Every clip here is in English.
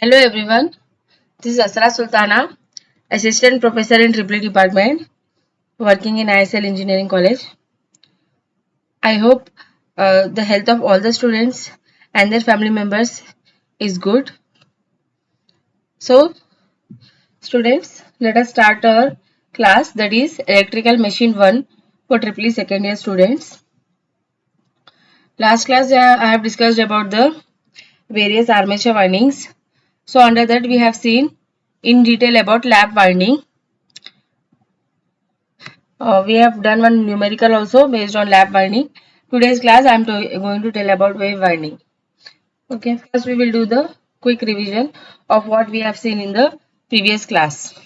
Hello everyone, this is Asra Sultana, Assistant Professor in Triple Department, working in ISL Engineering College. I hope the health of all the students and their family members is good. So, students, let us start our class, that is Electrical Machine 1 for Triple E second year students. Last class I have discussed about the various armature windings. So, under that we have seen in detail about lap winding. We have done one numerical also based on lap winding. Today's class I am going to tell about wave winding. Okay, first we will do the quick revision of what we have seen in the previous class.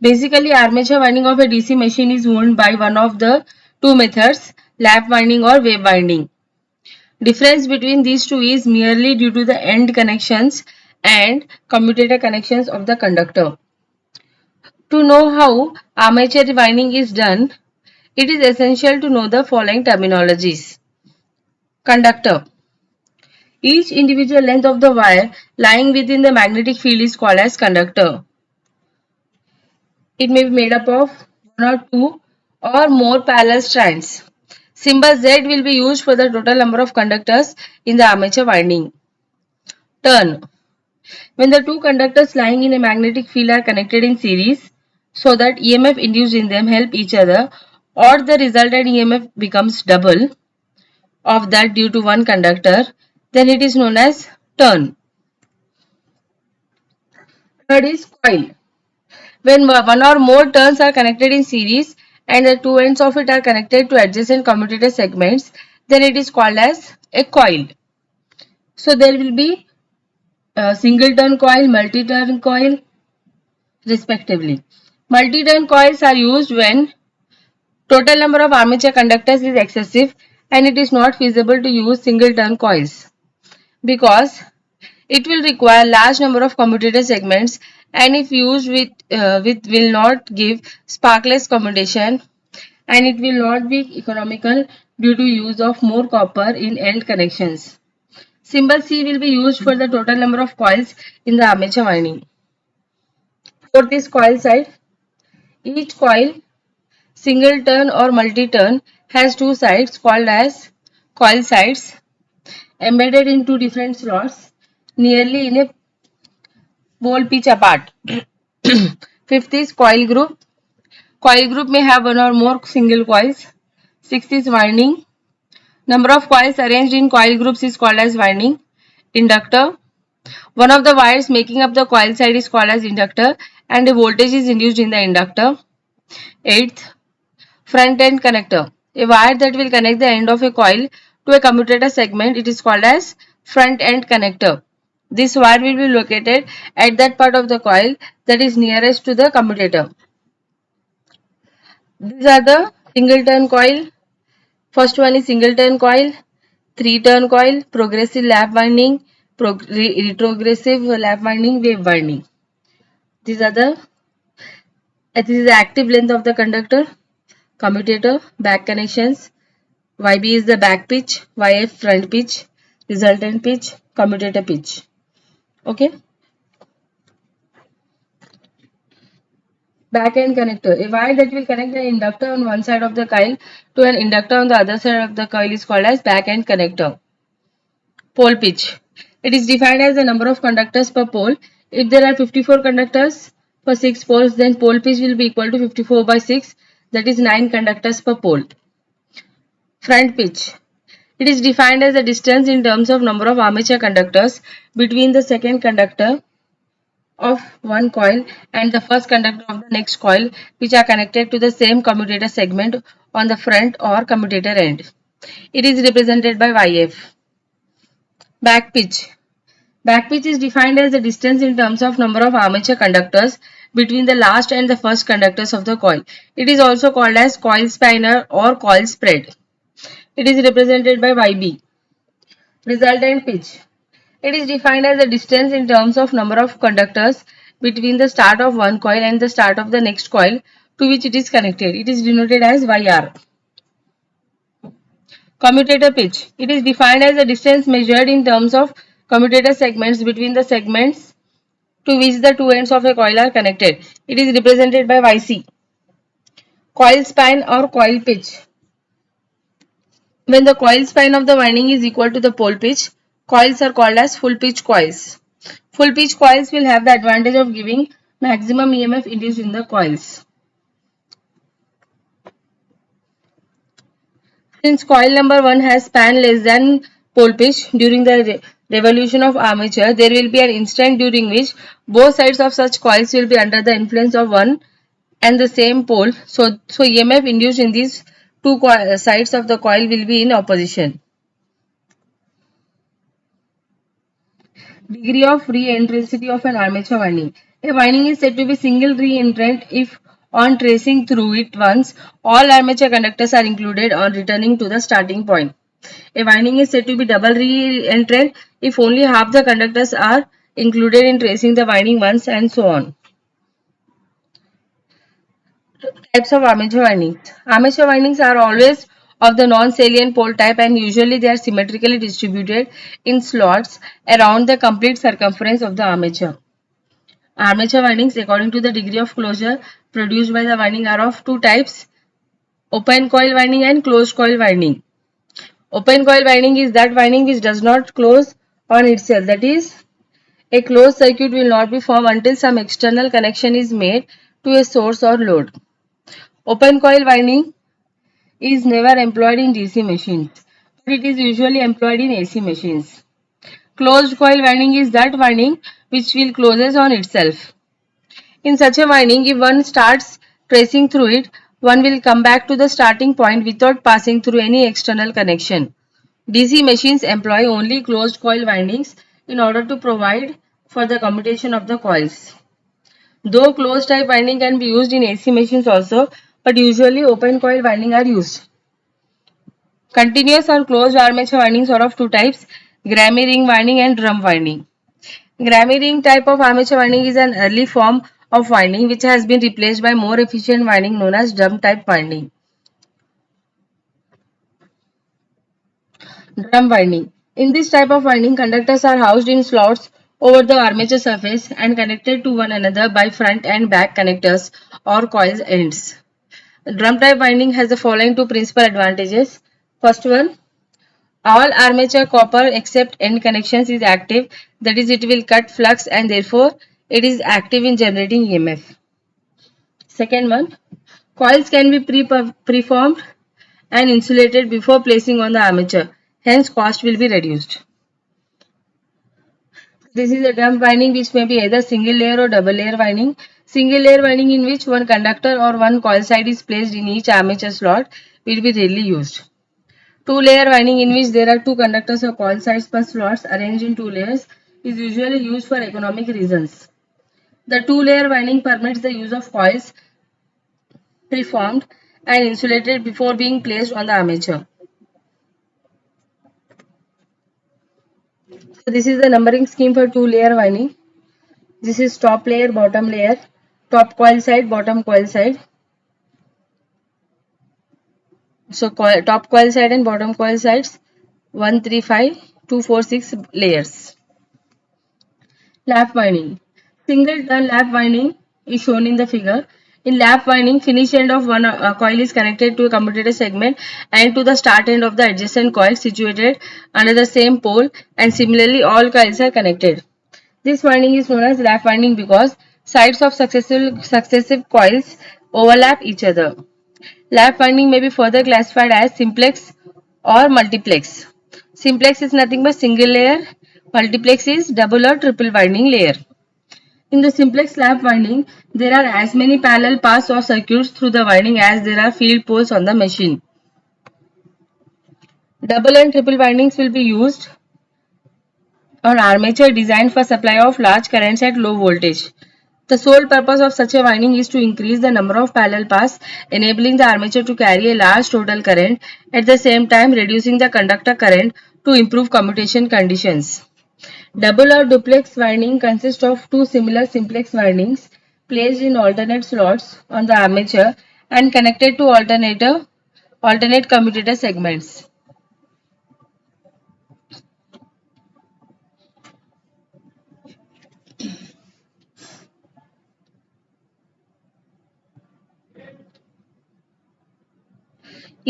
Basically, armature winding of a DC machine is wound by one of the two methods, lap winding or wave winding. Difference between these two is merely due to the end connections and commutator connections of the conductor. To know how armature winding is done, it is essential to know the following terminologies. Conductor. Each individual length of the wire lying within the magnetic field is called as conductor. It may be made up of one or two or more parallel strands. Symbol Z will be used for the total number of conductors in the armature winding. Turn. When the two conductors lying in a magnetic field are connected in series so that EMF induced in them help each other, or the resultant EMF becomes double of that due to one conductor, then it is known as turn. Third is coil. When one or more turns are connected in series and the two ends of it are connected to adjacent commutator segments, then it is called as a coil. So there will be a single turn coil, multi-turn coil respectively. Multi-turn coils are used when total number of armature conductors is excessive and it is not feasible to use single turn coils because it will require large number of commutator segments, and if used with will not give sparkless commutation, and it will not be economical due to use of more copper in end connections. Symbol C will be used for the total number of coils in the armature winding. Fourth is coil side. Each coil, single turn or multi-turn, has two sides called as coil sides embedded in two different slots nearly in a pole pitch apart. Fifth is coil group. Coil group may have one or more single coils. Sixth is winding. Number of coils arranged in coil groups is called as winding. Inductor. One of the wires making up the coil side is called as inductor and a voltage is induced in the inductor. Eighth, front end connector. A wire that will connect the end of a coil to a commutator segment, it is called as front end connector. This wire will be located at that part of the coil that is nearest to the commutator. These are the single turn coil. First one is single turn coil, three turn coil, progressive lap winding, retrogressive lap winding, wave winding. These are this is the active length of the conductor, commutator, back connections. YB is the back pitch, YF front pitch, resultant pitch, commutator pitch. Okay. Back end connector. A wire that will connect an inductor on one side of the coil to an inductor on the other side of the coil is called as back end connector. Pole pitch. It is defined as the number of conductors per pole. If there are 54 conductors per 6 poles, then pole pitch will be equal to 54 by 6, that is 9 conductors per pole. Front pitch. It is defined as the distance in terms of number of armature conductors between the second conductor of one coil and the first conductor of the next coil, which are connected to the same commutator segment on the front or commutator end. It is represented by YF. Back pitch. Back pitch is defined as the distance in terms of number of armature conductors between the last and the first conductors of the coil. It is also called as coil spanner or coil spread. It is represented by YB. Resultant pitch. It is defined as the distance in terms of number of conductors between the start of one coil and the start of the next coil to which it is connected. It is denoted as YR. Commutator pitch. It is defined as the distance measured in terms of commutator segments between the segments to which the two ends of a coil are connected. It is represented by YC. Coil span or coil pitch. When the coil span of the winding is equal to the pole pitch, coils are called as full pitch coils. Full pitch coils will have the advantage of giving maximum EMF induced in the coils. Since coil number 1 has span less than pole pitch, during the revolution of armature, there will be an instant during which both sides of such coils will be under the influence of one and the same pole. So EMF induced in these two sides of the coil will be in opposition. Degree of re-entrantcy of an armature winding. A winding is said to be single re-entrant if on tracing through it once, all armature conductors are included on returning to the starting point. A winding is said to be double re-entrant if only half the conductors are included in tracing the winding once, and so on. Types of armature windings. Armature windings are always of the non-salient pole type, and usually they are symmetrically distributed in slots around the complete circumference of the armature. Armature windings, according to the degree of closure produced by the winding, are of two types: open coil winding and closed coil winding. Open coil winding is that winding which does not close on itself. That is, a closed circuit will not be formed until some external connection is made to a source or load. Open coil winding is never employed in DC machines, but it is usually employed in AC machines. Closed coil winding is that winding which will closes on itself. In such a winding, if one starts tracing through it, one will come back to the starting point without passing through any external connection. DC machines employ only closed coil windings in order to provide for the commutation of the coils. Though closed type winding can be used in AC machines also, but usually open coil winding are used. Continuous or closed armature windings are of two types: Grammy ring winding and drum winding. Grammy ring type of armature winding is an early form of winding which has been replaced by more efficient winding known as drum type winding. Drum winding. In this type of winding, conductors are housed in slots over the armature surface and connected to one another by front and back connectors or coil ends. Drum type winding has the following two principal advantages. First one, all armature copper except end connections is active, that is, it will cut flux and therefore it is active in generating EMF. Second one, coils can be preformed and insulated before placing on the armature, hence cost will be reduced. This is a drum winding which may be either single layer or double layer winding. Single layer winding, in which one conductor or one coil side is placed in each armature slot, will be rarely used. Two layer winding, in which there are two conductors or coil sides per slots arranged in two layers, is usually used for economic reasons. The two layer winding permits the use of coils preformed and insulated before being placed on the armature. So this is the numbering scheme for two layer winding. This is top layer, bottom layer, top coil side, bottom coil side. So top coil side and bottom coil sides, 1, 3, 5, 2, 4, 6 layers. Lap winding. Single turn lap winding is shown in the figure. In lap winding, finish end of one coil is connected to a commutator segment and to the start end of the adjacent coil situated under the same pole, and similarly all coils are connected. This winding is known as lap winding because sides of successive coils overlap each other. Lap winding may be further classified as simplex or multiplex. Simplex is nothing but single layer. Multiplex is double or triple winding layer. In the simplex lap winding, there are as many parallel paths or circuits through the winding as there are field poles on the machine. Double and triple windings will be used on armature designed for supply of large currents at low voltage. The sole purpose of such a winding is to increase the number of parallel paths, enabling the armature to carry a large total current, at the same time reducing the conductor current to improve commutation conditions. Double or duplex winding consists of two similar simplex windings placed in alternate slots on the armature and connected to alternate commutator segments.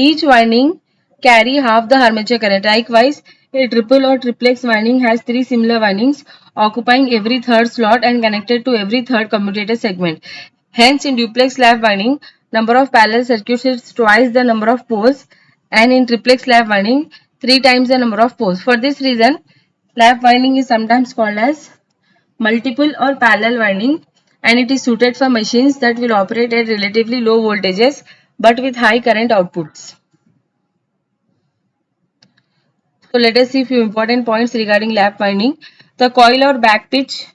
Each winding carry half the armature current. Likewise, a triple or triplex winding has three similar windings occupying every third slot and connected to every third commutator segment. Hence, in duplex lap winding, number of parallel circuits is twice the number of poles, and in triplex lap winding, three times the number of poles. For this reason, lap winding is sometimes called as multiple or parallel winding, and it is suited for machines that will operate at relatively low voltages but with high current outputs. So let us see few important points regarding lap winding. The coil or back pitch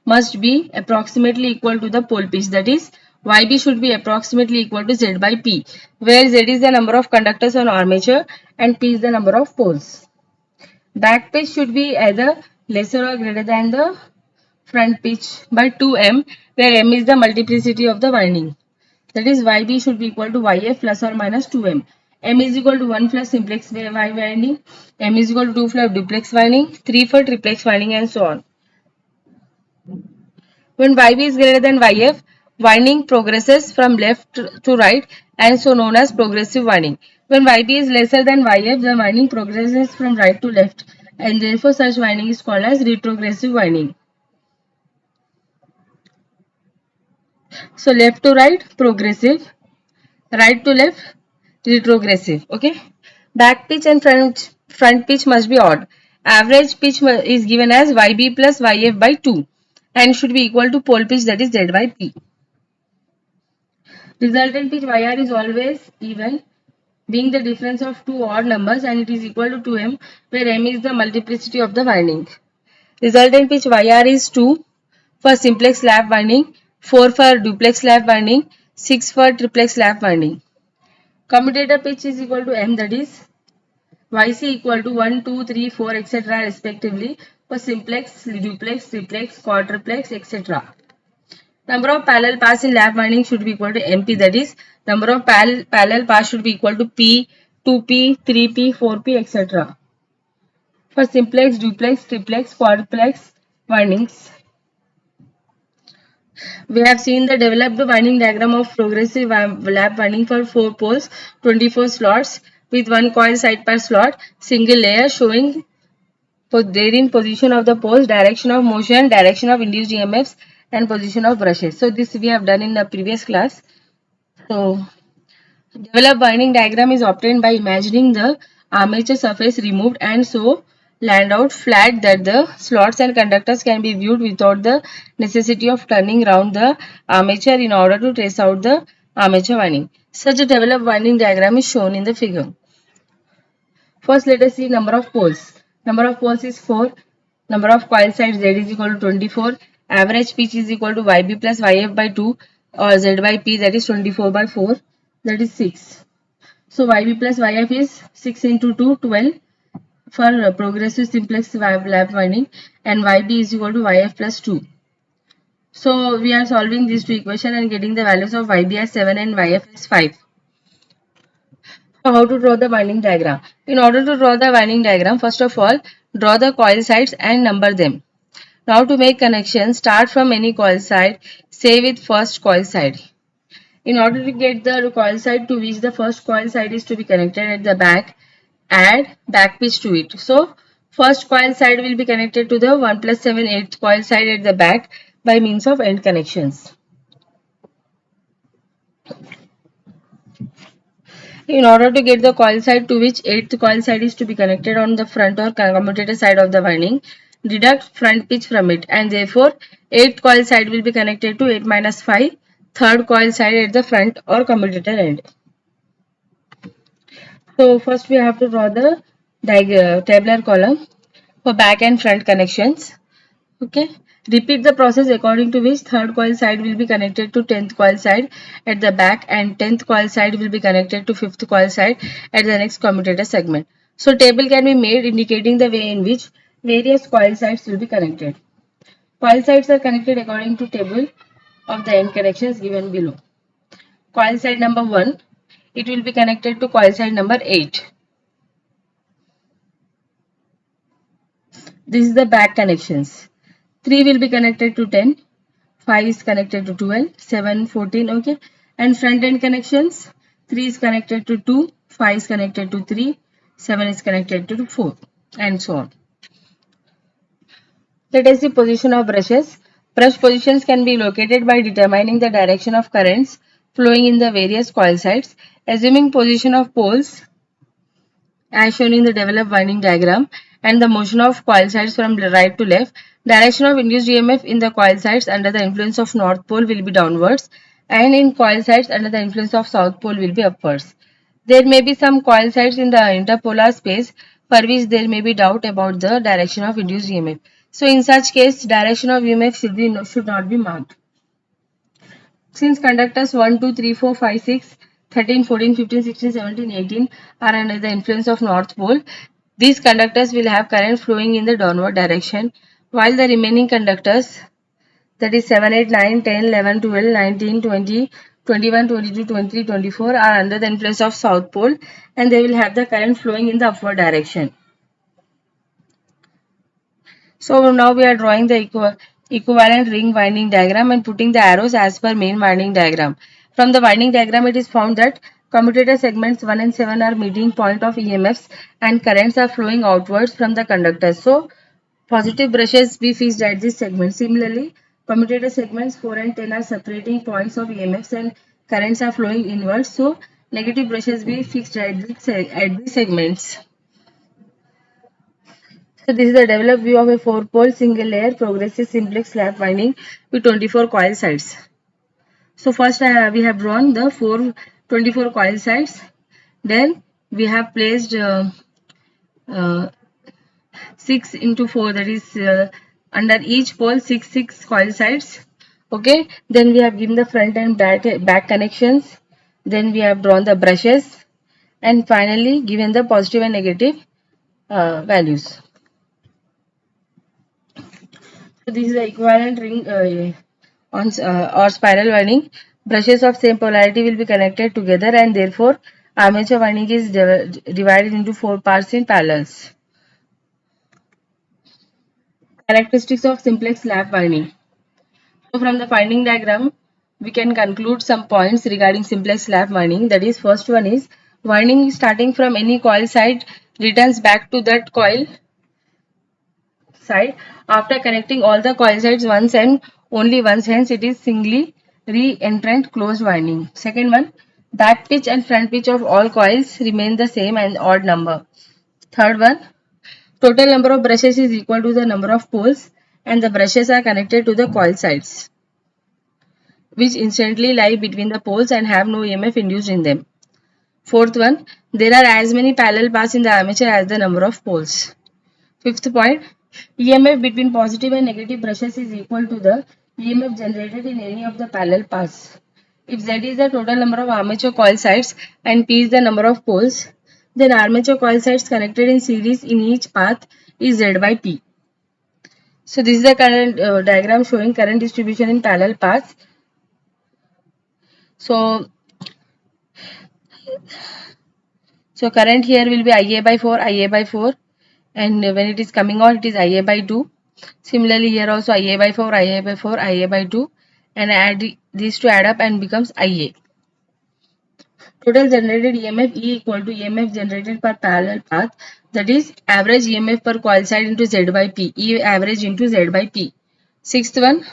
must be approximately equal to the pole pitch, that is YB should be approximately equal to Z by P, where Z is the number of conductors on armature and P is the number of poles. Back pitch should be either lesser or greater than the front pitch by 2m, where m is the multiplicity of the winding. That is YB should be equal to YF plus or minus 2m. M is equal to 1 for simplex winding, M is equal to 2 for duplex winding, 3 for triplex winding, and so on. When YB is greater than YF, winding progresses from left to right and so known as progressive winding. When YB is lesser than YF, the winding progresses from right to left and therefore such winding is called as retrogressive winding. So left to right, progressive, right to left, retrogressive. Okay. Back pitch and front pitch must be odd. Average pitch is given as YB plus YF by 2 and should be equal to pole pitch, that is Z by P. Resultant pitch YR is always even, being the difference of two odd numbers, and it is equal to 2m, where m is the multiplicity of the winding. Resultant pitch YR is 2 for simplex lap winding, 4 for duplex lap winding, 6 for triplex lap winding. Commutator pitch is equal to m, that is YC equal to 1, 2, 3, 4, etc. respectively for simplex, duplex, triplex, quadruplex, etc. Number of parallel paths in lap winding should be equal to MP, that is number of parallel paths should be equal to P, 2P, 3P, 4P, etc. For simplex, duplex, triplex, quadruplex windings. We have seen the developed winding diagram of progressive lap winding for 4 poles, 24 slots with 1 coil side per slot, single layer showing therein position of the poles, direction of motion, direction of induced EMFs, and position of brushes. So this we have done in the previous class. So developed winding diagram is obtained by imagining the armature surface removed and so land out flat that the slots and conductors can be viewed without the necessity of turning round the armature in order to trace out the armature winding. Such a developed winding diagram is shown in the figure. First, let us see number of poles. Number of poles is 4. Number of coil sides Z is equal to 24. Average pitch is equal to YB plus YF by 2 or Z by P, that is 24 by 4, that is 6. So YB plus YF is 6 into 2, 12 for progressive simplex lap winding, and YB is equal to YF plus 2. So we are solving these two equations and getting the values of YB as 7 and YF as 5. So how to draw the winding diagram? In order to draw the winding diagram, first of all, draw the coil sides and number them. Now to make connection, start from any coil side, say with first coil side. In order to get the coil side to which the first coil side is to be connected at the back, add back pitch to it. So first coil side will be connected to the 1 plus 7 8th coil side at the back by means of end connections. In order to get the coil side to which 8th coil side is to be connected on the front or commutator side of the winding, deduct front pitch from it, and therefore 8th coil side will be connected to 8 minus 5 third coil side at the front or commutator end. So first we have to draw the tabular column for back and front connections. Okay. Repeat the process according to which third coil side will be connected to 10th coil side at the back and 10th coil side will be connected to 5th coil side at the next commutator segment. So table can be made indicating the way in which various coil sides will be connected. Coil sides are connected according to table of the end connections given below. Coil side number 1, it will be connected to coil side number 8. This is the back connections. 3 will be connected to 10, 5 is connected to 12, 7, 14, okay. And front end connections, 3 is connected to 2, 5 is connected to 3, 7 is connected to 4, and so on. Let us see position of brushes. Brush positions can be located by determining the direction of currents flowing in the various coil sides. Assuming position of poles as shown in the developed winding diagram and the motion of coil sides from right to left, direction of induced EMF in the coil sides under the influence of north pole will be downwards and in coil sides under the influence of south pole will be upwards. There may be some coil sides in the interpolar space for which there may be doubt about the direction of induced EMF. So in such case, direction of EMF should not be marked. Since conductors 1, 2, 3, 4, 5, 6, 13, 14, 15, 16, 17, 18 are under the influence of north pole, these conductors will have current flowing in the downward direction, while the remaining conductors, that is 7, 8, 9, 10, 11, 12, 19, 20, 21, 22, 23, 24 are under the influence of south pole and they will have the current flowing in the upward direction. So now we are drawing the equivalent ring winding diagram and putting the arrows as per main winding diagram. From the winding diagram, it is found that commutator segments 1 and 7 are meeting point of EMFs and currents are flowing outwards from the conductors. So positive brushes be fixed at this segment. Similarly, commutator segments 4 and 10 are separating points of EMFs and currents are flowing inwards. So negative brushes be fixed at these segments. So this is the developed view of a 4-pole single layer progressive simplex slab winding with 24 coil sides. So first we have drawn the 24 coil sides. Then we have placed uh, 6 into 4, that is under each pole 6 coil sides. Okay. Then we have given the front and back connections. Then we have drawn the brushes and finally given the positive and negative values. So this is the equivalent ring or spiral winding. Brushes of same polarity will be connected together and therefore armature winding is divided into 4 parts in parallels. Characteristics of simplex slab winding. So from the winding diagram, we can conclude some points regarding simplex slab winding. That is, first one is winding starting from any coil side returns back to that coil side after connecting all the coil sides once and only once, hence it is singly re-entrant closed winding. Second one, back pitch and front pitch of all coils remain the same and odd number. Third one, total number of brushes is equal to the number of poles and the brushes are connected to the coil sides which instantly lie between the poles and have no EMF induced in them. Fourth one, there are as many parallel paths in the armature as the number of poles. Fifth point, EMF between positive and negative brushes is equal to the EMF generated in any of the parallel paths. If Z is the total number of armature coil sides and P is the number of poles, then armature coil sides connected in series in each path is Z by P. So this is the current diagram showing current distribution in parallel paths. So current here will be IA by 4, IA by 4, and when it is coming out, it is IA by 2. Similarly, here also IA by 4, IA by 4, IA by 2, and add these two add up and becomes IA. Total generated EMF E equal to EMF generated per parallel path, that is average EMF per coil side into Z by P, E average into Z by P. Sixth one,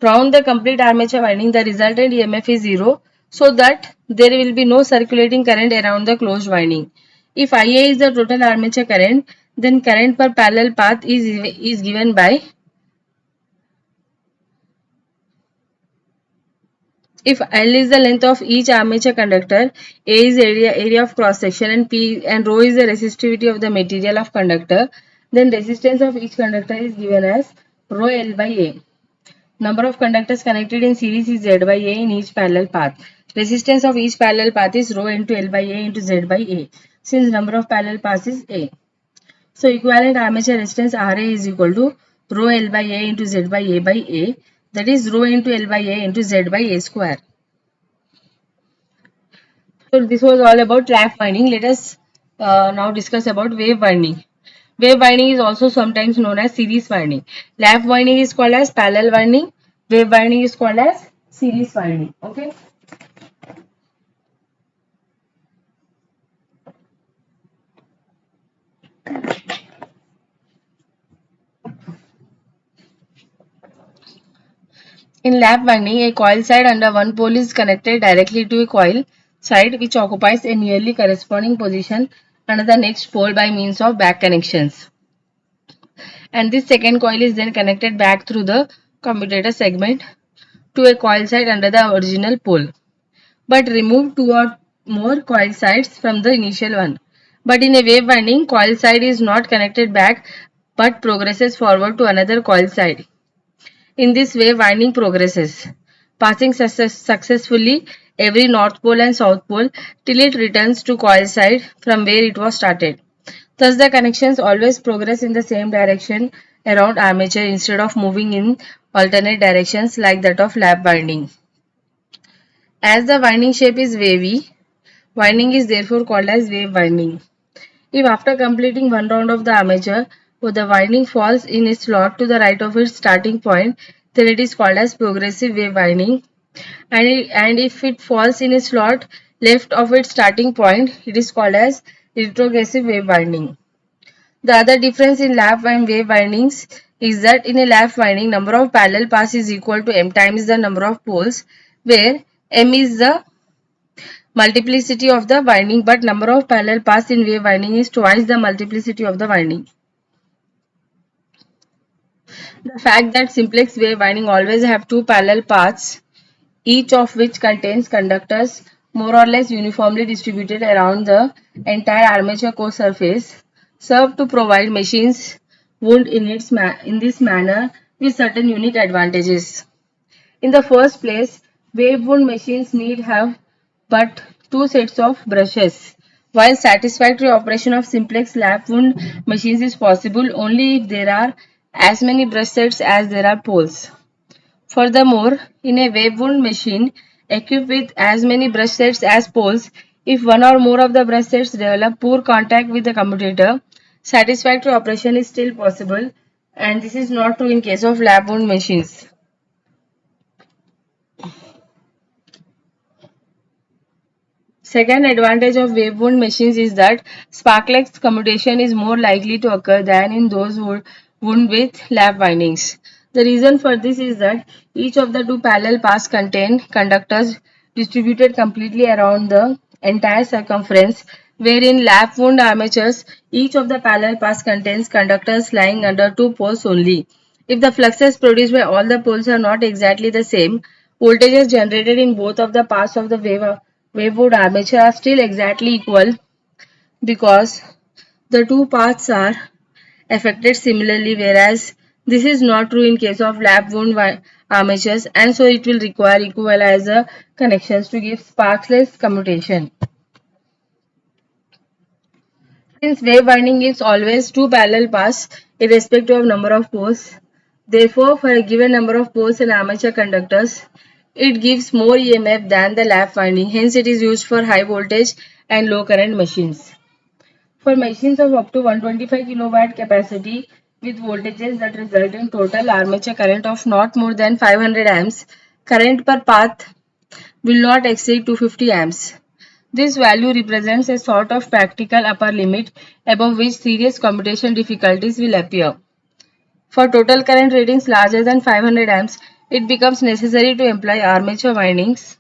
round the complete armature winding, the resultant EMF is 0, so that there will be no circulating current around the closed winding. If IA is the total armature current, then current per parallel path is given by, if L is the length of each armature conductor, A is area of cross section and P and rho is the resistivity of the material of conductor, then resistance of each conductor is given as rho L by A. Number of conductors connected in series is Z by A in each parallel path. Resistance of each parallel path is rho into L by A into Z by A, since number of parallel paths is A. So equivalent armature resistance RA is equal to rho L by A into Z by A, that is rho into L by A into Z by A square. So this was all about lap winding. Let us now discuss about wave winding. Wave winding is also sometimes known as series winding. Lap winding is called as parallel winding. Wave winding is called as series winding. Okay. In lap winding, a coil side under one pole is connected directly to a coil side which occupies a nearly corresponding position under the next pole by means of back connections. And this second coil is then connected back through the commutator segment to a coil side under the original pole, but remove two or more coil sides from the initial one. But in a wave winding, coil side is not connected back but progresses forward to another coil side. In this way, winding progresses, passing successfully every north pole and south pole till it returns to coil side from where it was started. Thus, the connections always progress in the same direction around armature instead of moving in alternate directions like that of lap winding. As the winding shape is wavy, winding is therefore called as wave winding. If after completing one round of the armature, the winding falls in a slot to the right of its starting point, then it is called as progressive wave winding. And if it falls in a slot left of its starting point, it is called as retrogressive wave winding. The other difference in lap and wave windings is that in a lap winding, number of parallel paths is equal to m times the number of poles, where m is the multiplicity of the winding, but number of parallel paths in wave winding is twice the multiplicity of the winding. The fact that simplex wave winding always have two parallel paths, each of which contains conductors more or less uniformly distributed around the entire armature core surface, serve to provide machines wound in this manner with certain unique advantages. In the first place, wave wound machines need have but two sets of brushes, while satisfactory operation of simplex lap wound machines is possible only if there are as many brush sets as there are poles. Furthermore, in a wave wound machine equipped with as many brush sets as poles, if one or more of the brush sets develop poor contact with the commutator, satisfactory operation is still possible, and this is not true in case of lap wound machines. Second advantage of wave wound machines is that sparkless commutation is more likely to occur than in those wound with lap windings. The reason for this is that each of the two parallel paths contain conductors distributed completely around the entire circumference, wherein lap wound armatures, each of the parallel paths contains conductors lying under two poles only. If the fluxes produced by all the poles are not exactly the same, voltages generated in both of the paths of the wavewood armature are still exactly equal because the two paths are affected similarly, whereas this is not true in case of lap wound armatures, and so it will require equalizer connections to give sparkless commutation. Since wave winding is always two parallel paths irrespective of number of poles, therefore for a given number of poles and armature conductors, it gives more EMF than the lap winding. Hence, it is used for high voltage and low current machines. For machines of up to 125 kilowatt capacity with voltages that result in total armature current of not more than 500 amps, current per path will not exceed 250 amps. This value represents a sort of practical upper limit above which serious computation difficulties will appear. For total current ratings larger than 500 amps, it becomes necessary to employ armature windings.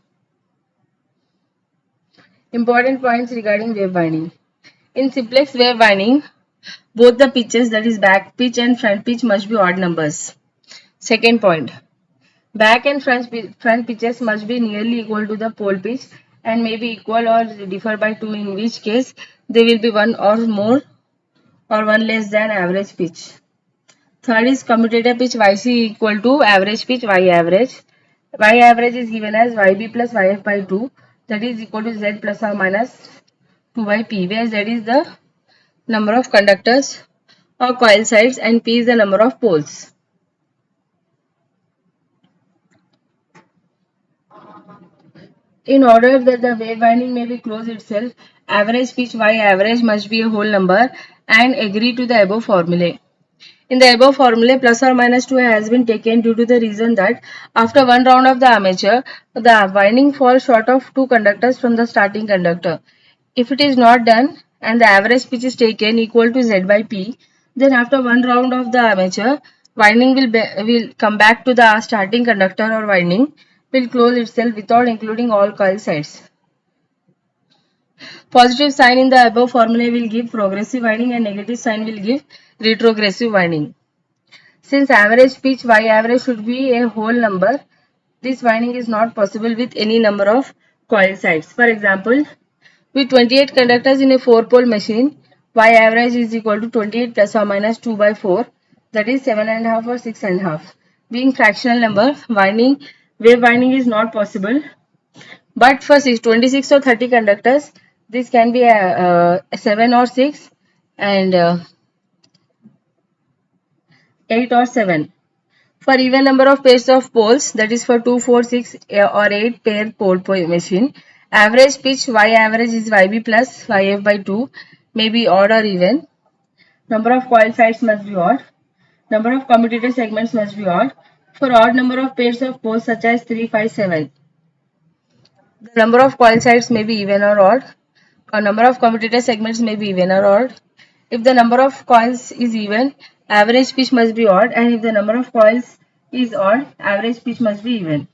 Important points regarding wave winding. In simplex wave winding, both the pitches, that is back pitch and front pitch, must be odd numbers. Second point, back and front pitches must be nearly equal to the pole pitch and may be equal or differ by 2, in which case they will be one or more or one less than average pitch. Third is commutator pitch YC equal to average pitch Y average. Y average is given as YB plus YF by 2, that is equal to Z plus or minus 2 by P, where Z is the number of conductors or coil sides and P is the number of poles. In order that the wave winding may be closed itself, average pitch Y average must be a whole number and agree to the above formulae. In the above formula, plus or minus 2 has been taken due to the reason that after one round of the armature, the winding falls short of two conductors from the starting conductor. If it is not done and the average pitch is taken equal to Z by P, then after one round of the armature, Winding will come back to the starting conductor or winding will close itself without including all coil sides. Positive sign in the above formula will give progressive winding and negative sign will give retrogressive winding. Since average pitch Y average should be a whole number, this winding is not possible with any number of coil sides. For example, with 28 conductors in a 4-pole machine, Y average is equal to 28 plus or minus 2 by 4, that is 7.5 or 6.5. Being fractional number, wave winding is not possible. But for 26 or 30 conductors, this can be a 7 or 6 and 8 or 7. For even number of pairs of poles, that is for 2, 4, 6 or 8 pair pole machine, average pitch Y average is YB plus YF by 2, may be odd or even. Number of coil sides must be odd. Number of commutator segments must be odd. For odd number of pairs of poles such as 3, 5, 7. The number of coil sides may be even or odd. A number of commutator segments may be even or odd. If the number of coils is even, average pitch must be odd, and if the number of coils is odd, average pitch must be even.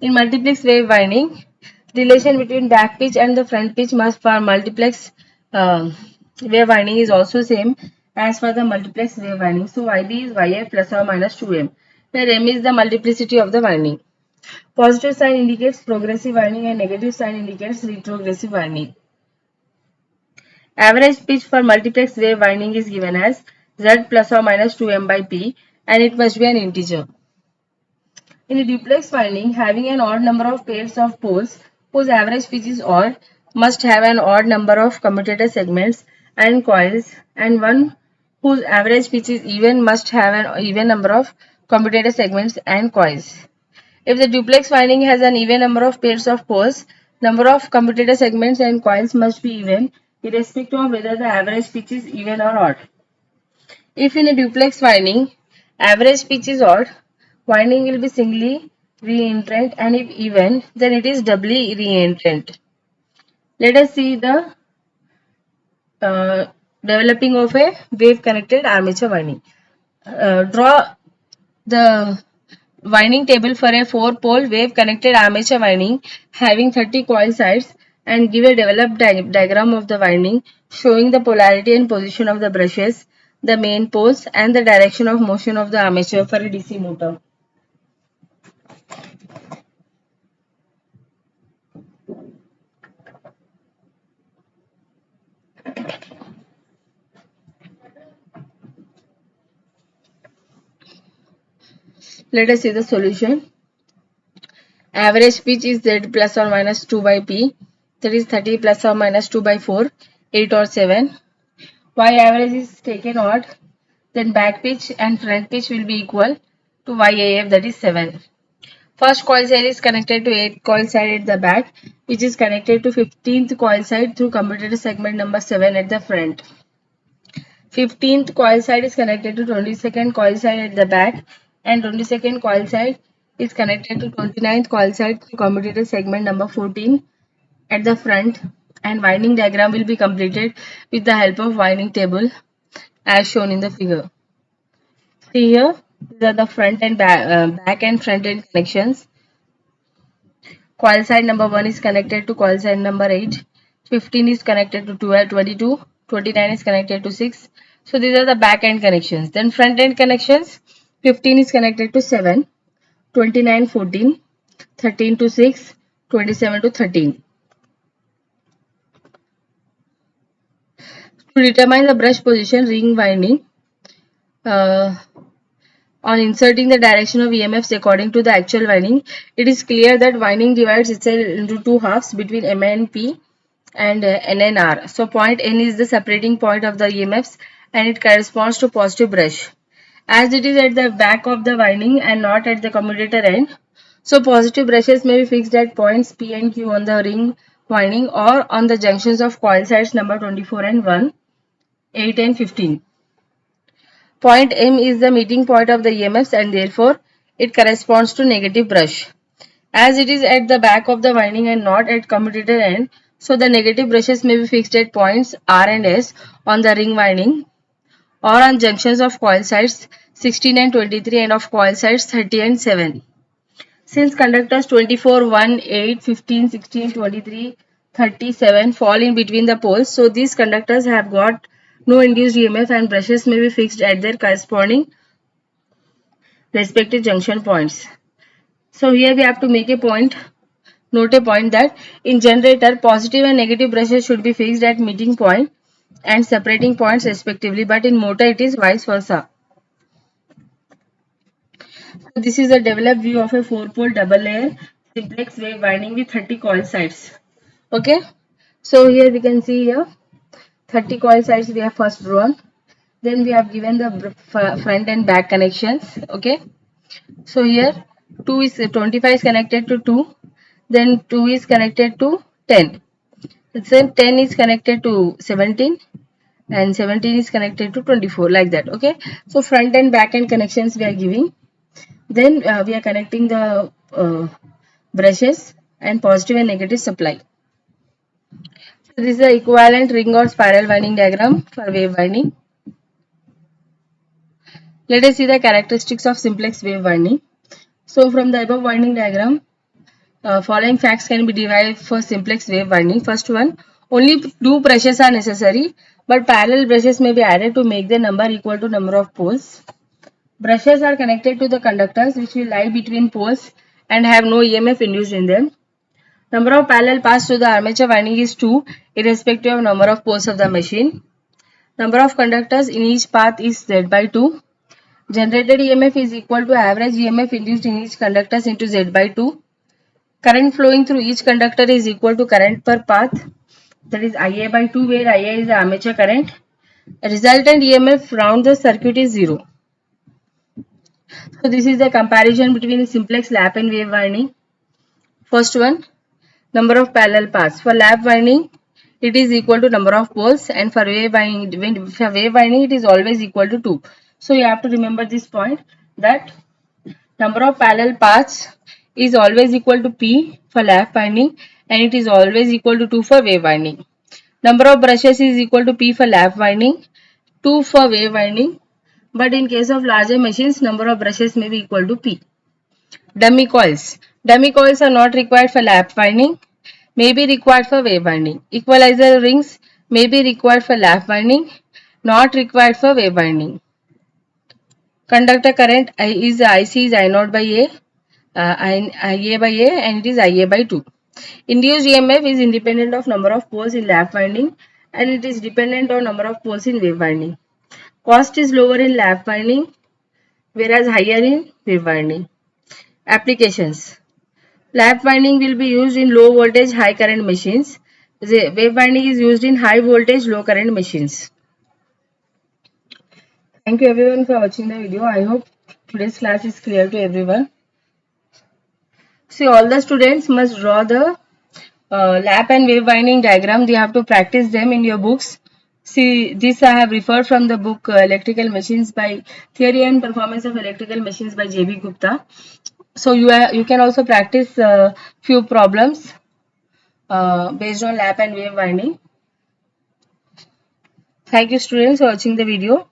In multiplex wave winding, relation between back pitch and the front pitch must for multiplex wave winding is also same as for the multiplex wave winding. So YB is YF plus or minus 2M, where M is the multiplicity of the winding. Positive sign indicates progressive winding and negative sign indicates retrogressive winding. Average pitch for multiplex wave winding is given as Z plus or minus 2M by P, and it must be an integer. In a duplex winding, having an odd number of pairs of poles whose average pitch is odd must have an odd number of commutator segments and coils, and one whose average pitch is even must have an even number of commutator segments and coils. If the duplex winding has an even number of pairs of poles, number of commutator segments and coils must be even, irrespective of whether the average pitch is even or odd. If in a duplex winding, average pitch is odd, winding will be singly reentrant, and if even, then it is doubly reentrant. Let us see the uh, developing of a wave connected armature winding. Draw the winding table for a 4-pole wave connected armature winding having 30 coil sides and give a developed diagram of the winding showing the polarity and position of the brushes, the main poles, and the direction of motion of the armature for a DC motor. Let us see the solution. Average pitch is Z plus or minus 2 by P, that is 30 plus or minus 2 by 4, 8 or 7. Y average is taken odd, then back pitch and front pitch will be equal to YAF, that is 7. First coil side is connected to 8th coil side at the back, which is connected to 15th coil side through commutator segment number 7 at the front. 15th coil side is connected to 22nd coil side at the back, and 22nd coil side is connected to 29th coil side through commutator segment number 14 at the front, and winding diagram will be completed with the help of winding table as shown in the figure. See here, these are the front and back and front end connections. Coil side number 1 is connected to coil side number 8, 15 is connected to 12, 22, 29 is connected to 6. So these are the back end connections. Then front end connections, 15 is connected to 7, 29, 14, 13 to 6, 27 to 13. To determine the brush position ring winding, on inserting the direction of EMFs according to the actual winding, it is clear that winding divides itself into two halves between M and P and N and R. So point N is the separating point of the EMFs and it corresponds to positive brush. As it is at the back of the winding and not at the commutator end, so positive brushes may be fixed at points P and Q on the ring winding or on the junctions of coil sides number 24 and 1, 8 and 15. Point M is the meeting point of the EMFs and therefore it corresponds to negative brush. As it is at the back of the winding and not at commutator end, so the negative brushes may be fixed at points R and S on the ring winding or on junctions of coil sites 16 and 23 and of coil sites 30 and 7. Since conductors 24, 1, 8, 15, 16, 23, 37 fall in between the poles, so these conductors have got no induced EMF and brushes may be fixed at their corresponding respective junction points. So here we have to make a point, note a point that in generator positive and negative brushes should be fixed at meeting point and separating points respectively, but in motor it is vice versa. So this is a developed view of a 4-pole double layer simplex wave winding with 30 coil sites. Okay, so here we can see here 30 coil sites we have first drawn. Then we have given the front and back connections. Okay, so here 25 is connected to 2, then 2 is connected to 10. Then 10 is connected to 17 and 17 is connected to 24, like that. Okay, so front and back end connections we are giving. Then we are connecting the brushes and positive and negative supply. So this is the equivalent ring or spiral winding diagram for wave winding. Let us see the characteristics of simplex wave winding. So from the above winding diagram, following facts can be derived for simplex wave winding. First one, only 2 brushes are necessary, but parallel brushes may be added to make the number equal to number of poles. Brushes are connected to the conductors which will lie between poles and have no EMF induced in them. Number of parallel paths to the armature winding is 2 irrespective of number of poles of the machine. Number of conductors in each path is Z by 2. Generated EMF is equal to average EMF induced in each conductor into Z by 2. Current flowing through each conductor is equal to current per path, that is IA by 2, where IA is the armature current. Resultant EMF round the circuit is 0. So this is the comparison between simplex lap and wave winding. First one, number of parallel paths. For lap winding, it is equal to number of poles, and for wave winding, it is always equal to 2. So you have to remember this point, that number of parallel paths is always equal to P for lap winding and it is always equal to 2 for wave winding. Number of brushes is equal to P for lap winding, 2 for wave winding, but in case of larger machines, number of brushes may be equal to P. Dummy coils. Dummy coils are not required for lap winding, may be required for wave winding. Equalizer rings may be required for lap winding, not required for wave winding. Conductor current is IC is I0 by A, IA by A, and it is IA by 2. Induced EMF is independent of number of poles in lap winding and it is dependent on number of poles in wave winding. Cost is lower in lap winding whereas higher in wave winding. Applications. Lap winding will be used in low voltage high current machines. Wave winding is used in high voltage low current machines. Thank you everyone for watching the video. I hope today's class is clear to everyone. See, all the students must draw the lap and wave winding diagram. They have to practice them in your books. See, this I have referred from the book Electrical Machines by Theory and Performance of Electrical Machines by J.B. Gupta. So you can also practice few problems based on lap and wave winding. Thank you students for watching the video.